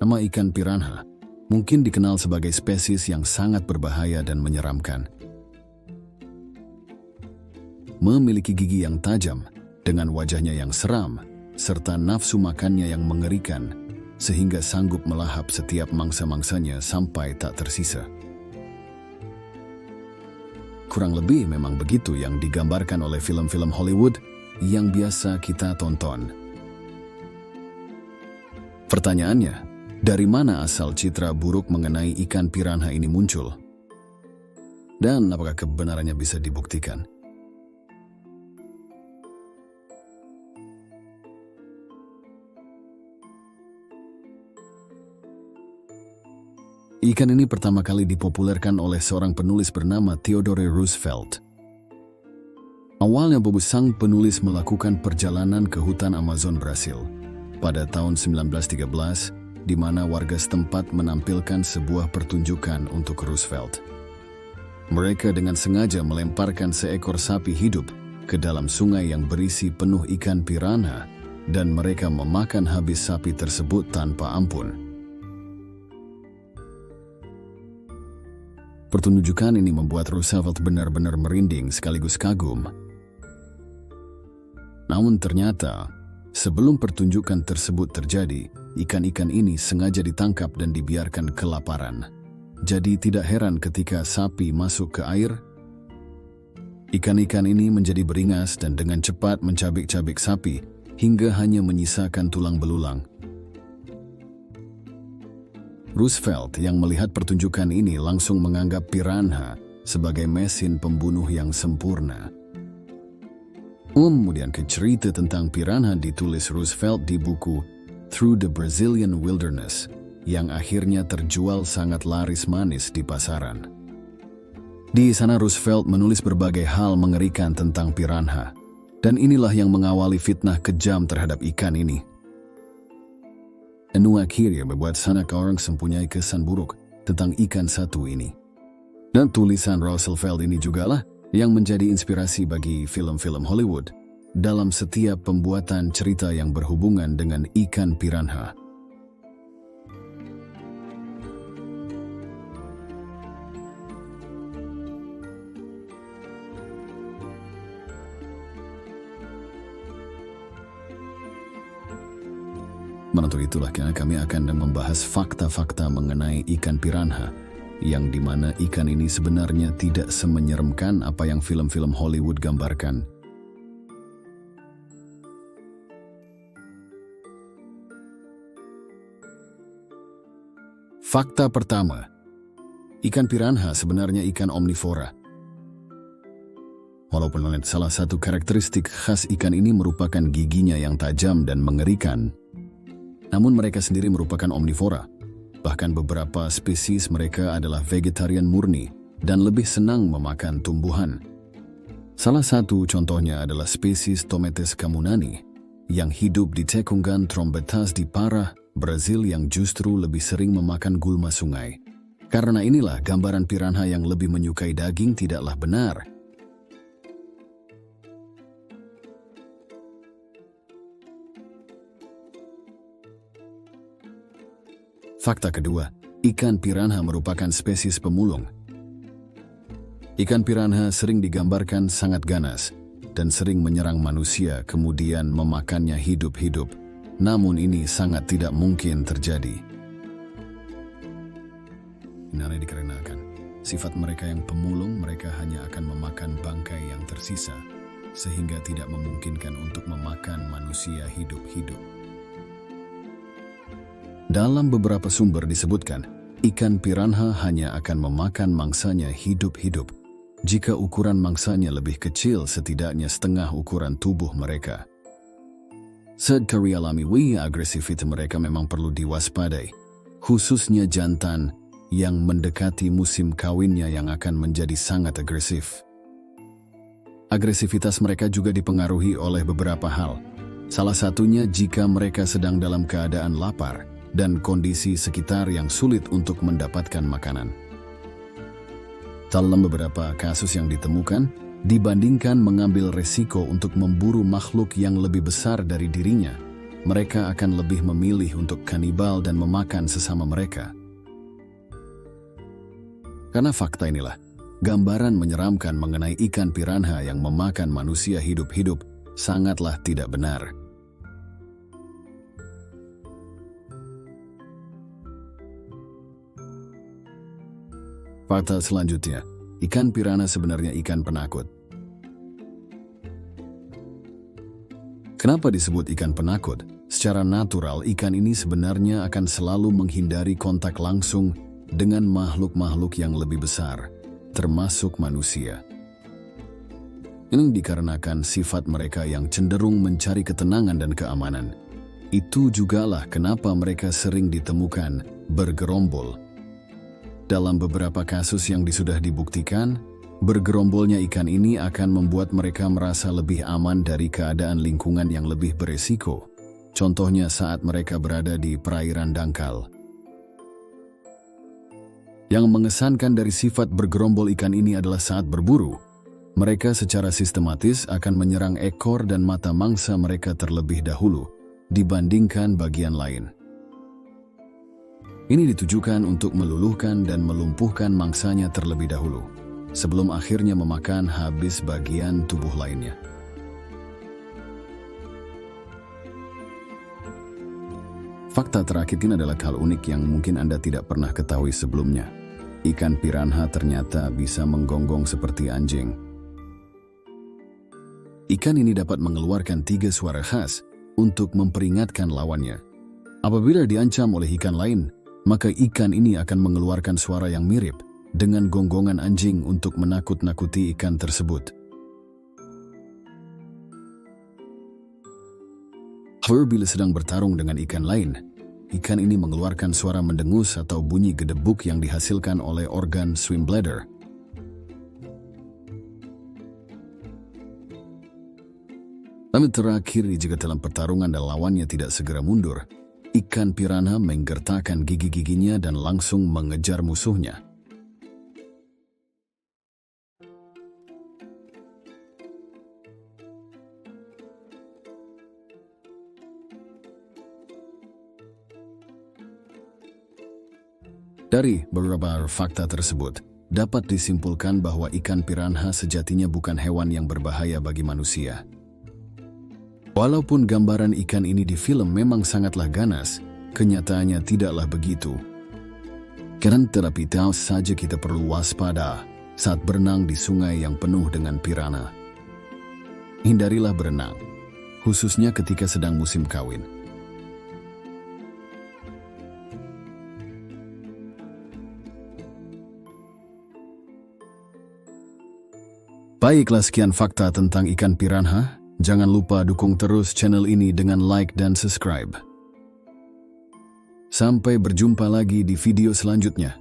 Nama ikan piranha mungkin dikenal sebagai spesies yang sangat berbahaya dan menyeramkan. Memiliki gigi yang tajam, dengan wajahnya yang seram, serta nafsu makannya yang mengerikan, sehingga sanggup melahap setiap mangsa-mangsanya sampai tak tersisa. Kurang lebih memang begitu yang digambarkan oleh film-film Hollywood yang biasa kita tonton. Pertanyaannya, dari mana asal citra buruk mengenai ikan piranha ini muncul? Dan apakah kebenarannya bisa dibuktikan? Ikan ini pertama kali dipopulerkan oleh seorang penulis bernama Theodore Roosevelt. Awalnya sang penulis melakukan perjalanan ke hutan Amazon Brasil pada tahun 1913, di mana warga setempat menampilkan sebuah pertunjukan untuk Roosevelt. Mereka dengan sengaja melemparkan seekor sapi hidup ke dalam sungai yang berisi penuh ikan piranha, dan mereka memakan habis sapi tersebut tanpa ampun. Pertunjukan ini membuat Roosevelt benar-benar merinding sekaligus kagum. Namun ternyata, sebelum pertunjukan tersebut terjadi, ikan-ikan ini sengaja ditangkap dan dibiarkan kelaparan. Jadi tidak heran ketika sapi masuk ke air, ikan-ikan ini menjadi beringas dan dengan cepat mencabik-cabik sapi hingga hanya menyisakan tulang belulang. Roosevelt yang melihat pertunjukan ini langsung menganggap piranha sebagai mesin pembunuh yang sempurna. Kemudian cerita tentang piranha ditulis Roosevelt di buku Through the Brazilian Wilderness yang akhirnya terjual sangat laris manis di pasaran. Di sana Roosevelt menulis berbagai hal mengerikan tentang piranha, dan inilah yang mengawali fitnah kejam terhadap ikan ini. Akhirnya membuat sanak orang mempunyai kesan buruk tentang ikan satu ini. Dan tulisan Roosevelt ini jugalah yang menjadi inspirasi bagi film-film Hollywood dalam setiap pembuatan cerita yang berhubungan dengan ikan piranha. Menurut itulah kami akan membahas fakta-fakta mengenai ikan piranha, yang dimana ikan ini sebenarnya tidak semenyeramkan apa yang film-film Hollywood gambarkan. Fakta pertama, ikan piranha sebenarnya ikan omnivora. Walaupun salah satu karakteristik khas ikan ini merupakan giginya yang tajam dan mengerikan, namun mereka sendiri merupakan omnivora. Bahkan beberapa spesies mereka adalah vegetarian murni dan lebih senang memakan tumbuhan. Salah satu contohnya adalah spesies Tometes camunani yang hidup di cekungan Trombetas di Pará, Brazil, yang justru lebih sering memakan gulma sungai. Karena inilah gambaran piranha yang lebih menyukai daging tidaklah benar. Fakta kedua, ikan piranha merupakan spesies pemulung. Ikan piranha sering digambarkan sangat ganas dan sering menyerang manusia kemudian memakannya hidup-hidup. Namun ini sangat tidak mungkin terjadi. Ini dikarenakan sifat mereka yang pemulung, mereka hanya akan memakan bangkai yang tersisa, sehingga tidak memungkinkan untuk memakan manusia hidup-hidup. Dalam beberapa sumber disebutkan, ikan piranha hanya akan memakan mangsanya hidup-hidup jika ukuran mangsanya lebih kecil setidaknya setengah ukuran tubuh mereka. Secara alami, agresivitas mereka memang perlu diwaspadai, khususnya jantan yang mendekati musim kawinnya yang akan menjadi sangat agresif. Agresivitas mereka juga dipengaruhi oleh beberapa hal. Salah satunya jika mereka sedang dalam keadaan lapar dan kondisi sekitar yang sulit untuk mendapatkan makanan. Dalam beberapa kasus yang ditemukan, dibandingkan mengambil resiko untuk memburu makhluk yang lebih besar dari dirinya, mereka akan lebih memilih untuk kanibal dan memakan sesama mereka. Karena fakta inilah, gambaran menyeramkan mengenai ikan piranha yang memakan manusia hidup-hidup sangatlah tidak benar. Fakta selanjutnya, ikan piranha sebenarnya ikan penakut. Kenapa disebut ikan penakut? Secara natural, ikan ini sebenarnya akan selalu menghindari kontak langsung dengan makhluk-makhluk yang lebih besar, termasuk manusia. Ini dikarenakan sifat mereka yang cenderung mencari ketenangan dan keamanan. Itu jugalah kenapa mereka sering ditemukan bergerombol. Dalam beberapa kasus yang sudah dibuktikan, bergerombolnya ikan ini akan membuat mereka merasa lebih aman dari keadaan lingkungan yang lebih beresiko. Contohnya saat mereka berada di perairan dangkal. Yang mengesankan dari sifat bergerombol ikan ini adalah saat berburu, mereka secara sistematis akan menyerang ekor dan mata mangsa mereka terlebih dahulu dibandingkan bagian lain. Ini ditujukan untuk meluluhkan dan melumpuhkan mangsanya terlebih dahulu, sebelum akhirnya memakan habis bagian tubuh lainnya. Fakta terakhir ini adalah hal unik yang mungkin Anda tidak pernah ketahui sebelumnya. Ikan piranha ternyata bisa menggonggong seperti anjing. Ikan ini dapat mengeluarkan 3 suara khas untuk memperingatkan lawannya. Apabila diancam oleh ikan lain, maka ikan ini akan mengeluarkan suara yang mirip dengan gonggongan anjing untuk menakut-nakuti ikan tersebut. Bila sedang bertarung dengan ikan lain, ikan ini mengeluarkan suara mendengus atau bunyi gedebuk yang dihasilkan oleh organ swim bladder. Lalu terakhir, jika dalam pertarungan dan lawannya tidak segera mundur, ikan piranha menggertakkan gigi-giginya dan langsung mengejar musuhnya. Dari beberapa fakta tersebut, dapat disimpulkan bahwa ikan piranha sejatinya bukan hewan yang berbahaya bagi manusia. Walaupun gambaran ikan ini di film memang sangatlah ganas, kenyataannya tidaklah begitu. Karena tetapi tahu saja kita perlu waspada saat berenang di sungai yang penuh dengan piranha. Hindarilah berenang, khususnya ketika sedang musim kawin. Baiklah, sekian fakta tentang ikan piranha. Jangan lupa dukung terus channel ini dengan like dan subscribe. Sampai berjumpa lagi di video selanjutnya.